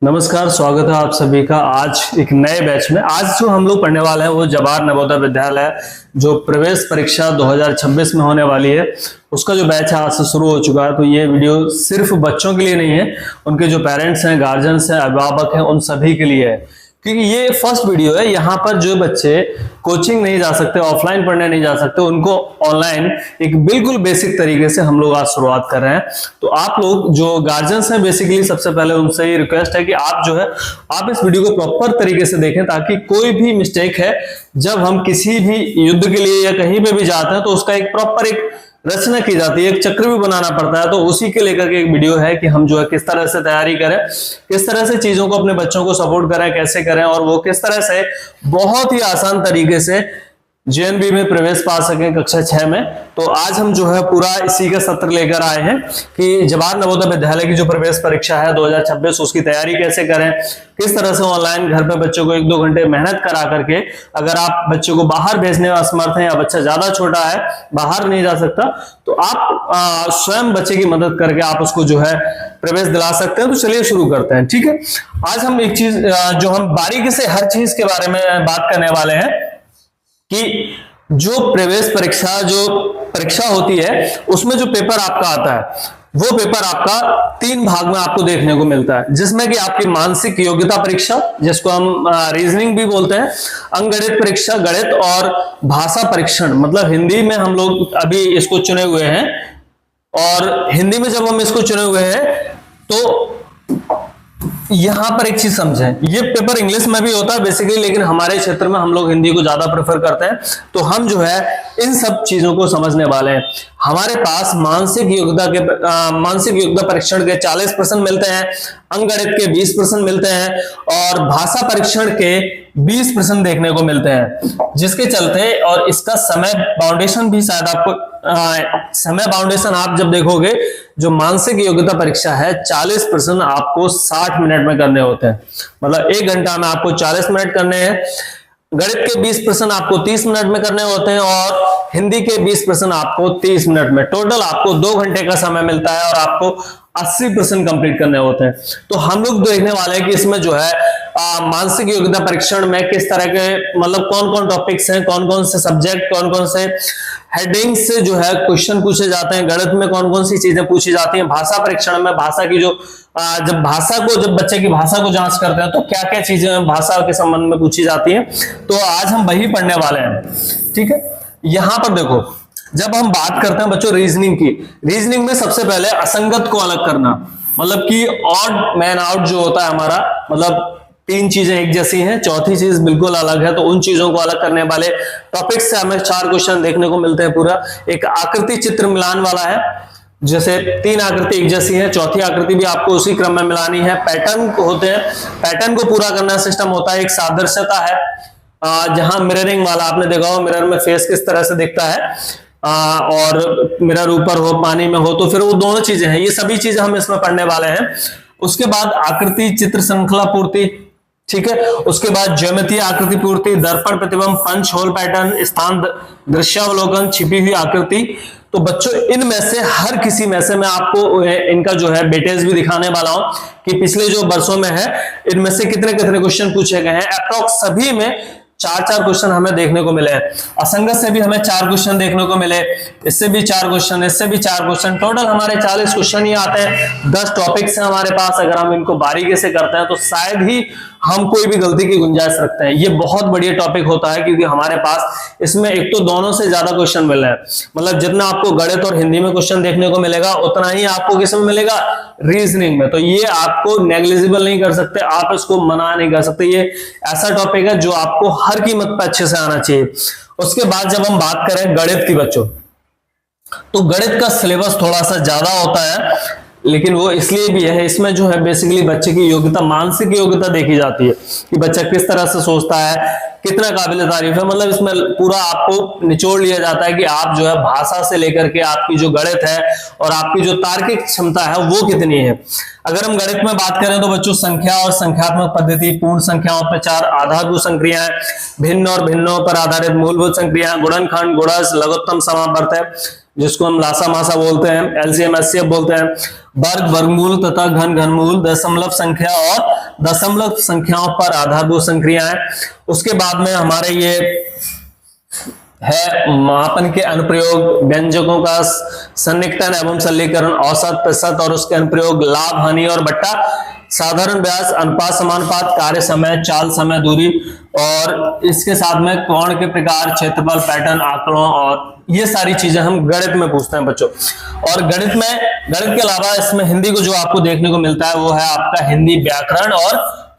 नमस्कार, स्वागत है आप सभी का आज एक नए बैच में। आज जो हम लोग पढ़ने वाले हैं वो जवाहर नवोदय विद्यालय जो प्रवेश परीक्षा 2026 में होने वाली है उसका जो बैच है आज से शुरू हो चुका है। तो ये वीडियो सिर्फ बच्चों के लिए नहीं है, उनके जो पेरेंट्स हैं, गार्जियंस हैं, अभिभावक हैं, उन सभी के लिए है, क्योंकि ये फर्स्ट वीडियो है। यहाँ पर जो बच्चे कोचिंग नहीं जा सकते, ऑफलाइन पढ़ने नहीं जा सकते, उनको ऑनलाइन एक बिल्कुल बेसिक तरीके से हम लोग आज शुरुआत कर रहे हैं। तो आप लोग जो गार्जियंस हैं, बेसिकली सबसे पहले उनसे ये रिक्वेस्ट है कि आप जो है आप इस वीडियो को प्रॉपर तरीके से देखें, ताकि कोई भी मिस्टेक है जब हम किसी भी युद्ध के लिए या कहीं पे भी जाते हैं तो उसका एक प्रॉपर एक रचना की जाती है, एक चक्र भी बनाना पड़ता है। तो उसी के लेकर के एक वीडियो है कि हम जो है किस तरह से तैयारी करें, किस तरह से चीजों को अपने बच्चों को सपोर्ट करें, कैसे करें, और वो किस तरह से बहुत ही आसान तरीके से जेएनबी में प्रवेश पा सकें कक्षा 6 में। तो आज हम जो है पूरा इसी का सत्र लेकर आए हैं कि जवाहर नवोदय विद्यालय की जो प्रवेश परीक्षा है 2026 उसकी तैयारी कैसे करें, किस तरह से ऑनलाइन घर पे बच्चों को 1-2 घंटे मेहनत करा करके, अगर आप बच्चों को बाहर भेजने में असमर्थ हैं या बच्चा ज्यादा छोटा है, बाहर नहीं जा सकता, तो आप स्वयं बच्चे की मदद करके आप उसको जो है प्रवेश दिला सकते हैं। तो चलिए शुरू करते हैं, ठीक है। आज हम एक चीज जो हम बारीकी से हर चीज के बारे में बात करने वाले हैं कि जो प्रवेश परीक्षा जो परीक्षा होती है उसमें जो पेपर आपका आता है वो पेपर आपका 3 भाग में आपको देखने को मिलता है, जिसमें कि आपकी मानसिक योग्यता परीक्षा, जिसको हम रीजनिंग भी बोलते हैं, अंकगणित परीक्षा, गणित और भाषा परीक्षण, मतलब हिंदी में हम लोग अभी इसको चुने हुए हैं। और हिंदी में जब हम इसको चुने हुए हैं तो यहां पर एक चीज समझें, ये पेपर इंग्लिश में भी होता है बेसिकली, लेकिन हमारे क्षेत्र में हम लोग हिंदी को ज्यादा प्रेफर करते हैं। तो हम जो है इन सब चीजों को समझने वाले हैं। हमारे पास मानसिक योग्यता परीक्षण के 40% मिलते हैं, अंकगणित के 20% मिलते हैं और भाषा परीक्षण के 20% देखने को मिलते हैं, जिसके चलते और इसका समय बाउंडेशन भी शायद आपको समय बाउंडेशन आप जब देखोगे, जो मानसिक योग्यता परीक्षा है 40% आपको 60 मिनट में करने होते हैं, मतलब 1 घंटा में आपको 40 मिनट करने हैं। गणित के 20% आपको 30 मिनट में करने होते हैं और हिंदी के 20% आपको 30 मिनट में। टोटल आपको 2 घंटे का समय मिलता है और आपको 80% कंप्लीट करने होते हैं। तो हम लोग देखने वाले हैं कि इसमें जो है मानसिक योग्यता परीक्षण में किस तरह के, मतलब कौन कौन टॉपिक्स हैं, कौन कौन से सब्जेक्ट, कौन कौन से हेडिंग से जो है क्वेश्चन पूछे जाते हैं, गणित में कौन कौन सी चीजें पूछी जाती हैं, भाषा परीक्षण में भाषा की जो जब बच्चे की भाषा को जांच करते हैं तो क्या क्या चीजें भाषा के संबंध में पूछी जाती हैं। तो आज हम वही पढ़ने वाले हैं, ठीक है। यहां पर देखो, जब हम बात करते हैं बच्चों रीजनिंग की, रीजनिंग में सबसे पहले असंगत को अलग करना, मतलब कि ऑड मैन आउट जो होता है हमारा, मतलब 3 चीजें एक जैसी हैं, चौथी चीज बिल्कुल अलग है, तो उन चीजों को अलग करने वाले टॉपिक से हमें 4 क्वेश्चन देखने को मिलते हैं। पूरा एक आकृति चित्र मिलान वाला है, जैसे 3 आकृति एक जैसी है, चौथी आकृति भी आपको उसी क्रम में मिलानी है। पैटर्न होते हैं, पैटर्न को पूरा करना सिस्टम होता है। एक सादृश्यता है, जहां मिररिंग वाला आपने देखा हो, मिरर में फेस किस तरह से दिखता है, और मिरर ऊपर हो, पानी में हो, तो फिर वो दोनों चीजें हैं। ये सभी चीजें हम इसमें पढ़ने वाले हैं। उसके बाद आकृति चित्र श्रृंखला पूर्ति, ठीक है। उसके बाद ज्यामितीय आकृति पूर्ति, दर्पण प्रतिबिंब, पंच होल पैटर्न, स्थान दृश्यावलोकन, छिपी हुई आकृति। तो बच्चों इनमें से हर किसी में से मैं आपको इनका जो है वेटेज भी दिखाने वाला हूं कि पिछले जो वर्षों में है इनमें से कितने कितने क्वेश्चन पूछे गए हैं। अप्रॉक्स सभी में 4-4 क्वेश्चन हमें देखने को मिले हैं। असंगत से भी हमें 4 क्वेश्चन देखने को मिले, इससे भी 4 क्वेश्चन, इससे भी 4 क्वेश्चन, टोटल हमारे 40 क्वेश्चन ही आते हैं। 10 टॉपिक्स हैं हमारे पास। अगर हम इनको बारीकी से करते हैं तो शायद ही हम कोई भी गलती की गुंजाइश रखते हैं। ये बहुत बढ़िया टॉपिक होता है, क्योंकि हमारे पास इसमें एक तो दोनों से ज्यादा क्वेश्चन मिल रहे हैं, मतलब जितना आपको गणित और हिंदी में क्वेश्चन देखने को मिलेगा उतना ही आपको किसमें मिलेगा, रीजनिंग में। तो ये आपको नेग्लिजिबल नहीं कर सकते, आप इसको मना नहीं कर सकते। ये ऐसा टॉपिक है जो आपको हर कीमत पर अच्छे से आना चाहिए। उसके बाद जब हम बात करें गणित की बच्चों, तो गणित का सिलेबस थोड़ा सा ज्यादा होता है, लेकिन वो इसलिए भी है, इसमें जो है बेसिकली बच्चे की योग्यता, मानसिक योग्यता देखी जाती है कि बच्चा किस तरह से सोचता है, कितना काबिल तारीफ है। मतलब इसमें पूरा आपको निचोड़ लिया जाता है कि आप जो है भाषा से लेकर के आपकी जो गणित है और आपकी जो तार्किक क्षमता है वो कितनी है। अगर हम गणित में बात करें तो बच्चों संख्या और संख्यात्मक पद्धति, पूर्ण संख्याओं पर 4 आधारभूत संक्रियाएं, भिन्न और भिन्नों पर आधारित मूलभूत संक्रियाएं, गुणनखंड, गुणज, लघुत्तम समावर्त, जिसको हम लासा मासा बोलते हैं, एलसीएम एचसीएफ बोलते हैं, वर्ग, वर्गमूल तथा घन, घनमूल, दशमलव संख्या और दशमलव संख्याओं पर आधारभूत संक्रियाएं। उसके बाद में हमारे ये है मापन के अनुप्रयोग, व्यंजकों का सन्निकटन एवं सरलीकरण, औसत, प्रतिशत और उसके अनुप्रयोग, लाभ, हानि और बट्टा, साधारण व्यास, अनुपात, समानुपात, कार्य समय, चाल समय, दूरी और इसके साथ में कोण के प्रकार, क्षेत्रफल, पैटर्न, आंकड़ों और ये सारी चीजें हम गणित में पूछते हैं बच्चों। और गणित के अलावा इसमें हिंदी को जो आपको देखने को मिलता है वो है आपका हिंदी व्याकरण और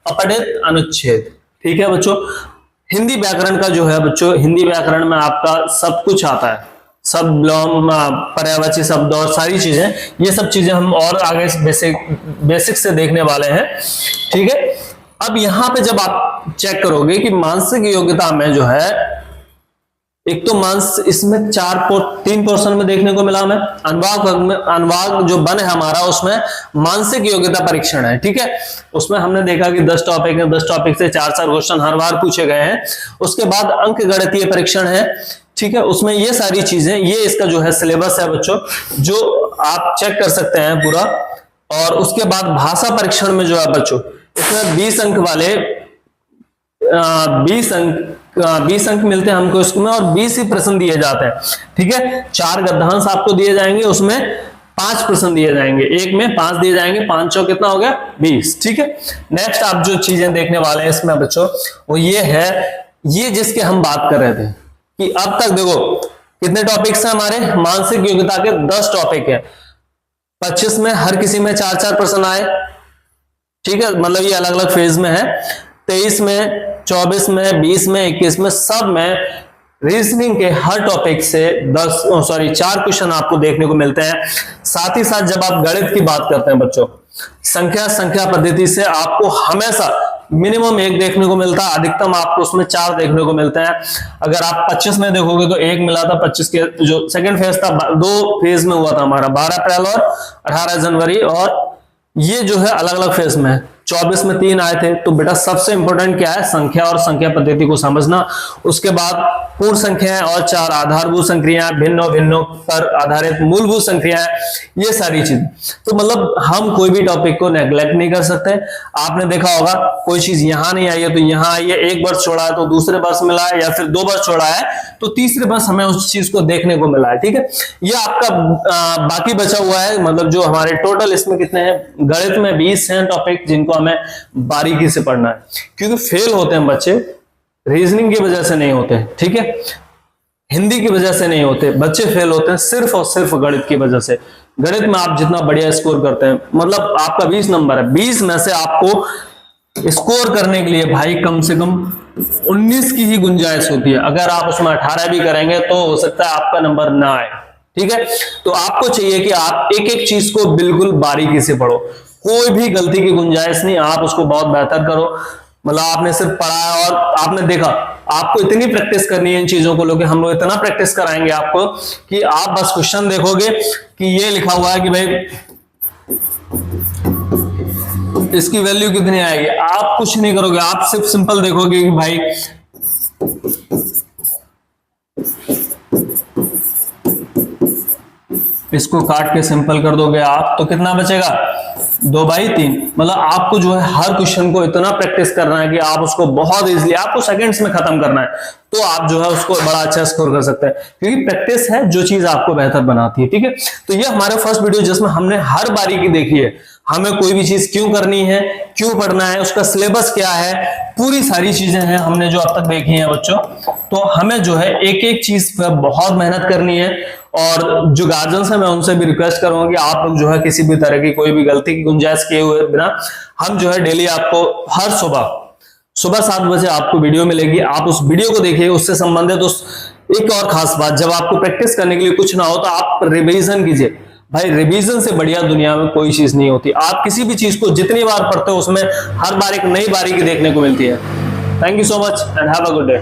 अपठित अनुच्छेद। ठीक है बच्चों, हिंदी व्याकरण का जो है बच्चों, हिंदी व्याकरण में आपका सब कुछ आता है, सब पर्यायवाची शब्द और सारी चीजें, ये सब चीजें हम और आगे बेसिक से देखने वाले हैं। ठीक है, अब यहां पे जब आप चेक करोगे कि मानसिक योग्यता में जो है, एक तो इसमें 3 पोर्शन में देखने को मिला हमें। अनुभाग जो बन है हमारा, उसमें मानसिक योग्यता परीक्षण है। ठीक है, उसमें हमने देखा कि 10 टॉपिक है, 10 टॉपिक से 4-4 क्वेश्चन हर बार पूछे गए हैं। उसके बाद अंक गणितीय परीक्षण है। ठीक है, उसमें ये सारी चीजें, ये इसका जो है सिलेबस है बच्चों, जो आप चेक कर सकते हैं पूरा। और उसके बाद भाषा परीक्षण में जो है बच्चों, इसमें 20 अंक वाले 20 अंक मिलते हैं हमको इसमें, और 20 ही प्रश्न दिए जाते हैं। ठीक है, 4 गद्यांश आपको दिए जाएंगे, उसमें 5 प्रश्न दिए जाएंगे, एक में 5 दिए जाएंगे, 5 चौक कितना हो गया 20। ठीक है, नेक्स्ट आप जो चीजें देखने वाले हैं इसमें बच्चों, वो ये है, ये जिसके हम बात कर रहे थे कि अब तक देखो कितने टॉपिक्स हैं हमारे, मानसिक योग्यता के 10 टॉपिक है। 25 में हर किसी में 4-4 प्रश्न आए। ठीक है, मतलब ये अलग अलग फेज में है। 23 में, 24 में, 20 में, 21 में, सब में रीजनिंग के हर टॉपिक से 4 क्वेश्चन आपको देखने को मिलते हैं। साथ ही साथ जब आप गणित की बात करते हैं बच्चों, संख्या पद्धति से आपको हमेशा मिनिमम 1 देखने को मिलता है, अधिकतम आपको उसमें 4 देखने को मिलते हैं। अगर आप 25 में देखोगे तो 1 मिला था, 25 के जो सेकंड फेज था, 2 फेज में हुआ था हमारा, 12 अप्रैल और 18 जनवरी, और ये जो है अलग अलग फेज में है। 24 में 3 आए थे। तो बेटा सबसे इंपॉर्टेंट क्या है, संख्या और संख्या पद्धति को समझना। उसके बाद पूर्ण संख्याएं और 4 आधारभूत संक्रियाएं, भिन्नों पर आधारित मूलभूत संक्रियाएं, ये सारी चीज। तो मतलब हम कोई भी टॉपिक को नेग्लेक्ट नहीं कर सकते। आपने देखा होगा कोई चीज यहां नहीं आई है तो यहां आई है, एक वर्ष छोड़ा है तो दूसरे वर्ष मिला है, या फिर 2 वर्ष छोड़ा है तो तीसरे वर्ष हमें उस चीज को देखने को मिला है। ठीक है, ये आपका बाकी बचा हुआ है, मतलब जो हमारे टोटल इसमें कितने हैं, गणित में 20 हैं टॉपिक जिनको हमें बारीकी से पढ़ना है, क्योंकि फेल होते हैं बच्चे रीजनिंग की वजह से नहीं होते। ठीक है, हिंदी की वजह से नहीं होते बच्चे, फेल होते हैं सिर्फ और सिर्फ गणित की वजह से। गणित में आप जितना बढ़िया स्कोर करते हैं, मतलब आपका 20 नंबर है, 20 में से आपको स्कोर करने के लिए भाई कम से कम 19 की ही गुंजाइश होती है। अगर आप उसमें 18 भी करेंगे तो हो सकता है आपका नंबर ना आए। ठीक है, तो आपको चाहिए कि आप एक एक चीज को बिल्कुल बारीकी से पढ़ो, कोई भी गलती की गुंजाइश नहीं, आप उसको बहुत बेहतर करो। मतलब आपने सिर्फ पढ़ा और आपने देखा, आपको इतनी प्रैक्टिस करनी है इन चीजों को लेकर, हम लोग इतना प्रैक्टिस कराएंगे आपको कि आप बस क्वेश्चन देखोगे कि ये लिखा हुआ है कि भाई इसकी वैल्यू कितनी आएगी, आप कुछ नहीं करोगे, आप सिर्फ सिंपल देखोगे कि भाई इसको काट के सिंपल कर दोगे आप तो कितना बचेगा, 2/3। मतलब आपको जो है हर क्वेश्चन को इतना प्रैक्टिस करना है कि आप उसको बहुत इजीली, आपको सेकंड्स में खत्म करना है, तो आप जो है उसको बड़ा अच्छा स्कोर कर सकते हैं, क्योंकि प्रैक्टिस है जो चीज आपको बेहतर बनाती है। ठीक है, तो ये हमारा फर्स्ट वीडियो जिसमें हमने हर बारीकी देखी है, हमें कोई भी चीज क्यों करनी है, क्यों पढ़ना है, उसका सिलेबस क्या है, पूरी सारी चीजें हैं हमने जो अब तक देखी हैं बच्चों। तो हमें जो है एक एक चीज पर बहुत मेहनत करनी है, और जो गार्जियंस है मैं उनसे भी रिक्वेस्ट करूंगा कि आप लोग जो है किसी भी तरह की कोई भी गलती की गुंजाइश किए हुए बिना, हम जो है डेली आपको हर सुबह 7 बजे आपको वीडियो मिलेगी, आप उस वीडियो को देखिए। उससे संबंधित उस एक और खास बात, जब आपको प्रैक्टिस करने के लिए कुछ ना हो तो आप रिवीजन कीजिए। भाई रिवीजन से बढ़िया दुनिया में कोई चीज नहीं होती। आप किसी भी चीज को जितनी बार पढ़ते हो उसमें हर बार एक नई बारीकी देखने को मिलती है। Thank you so much and have a good day.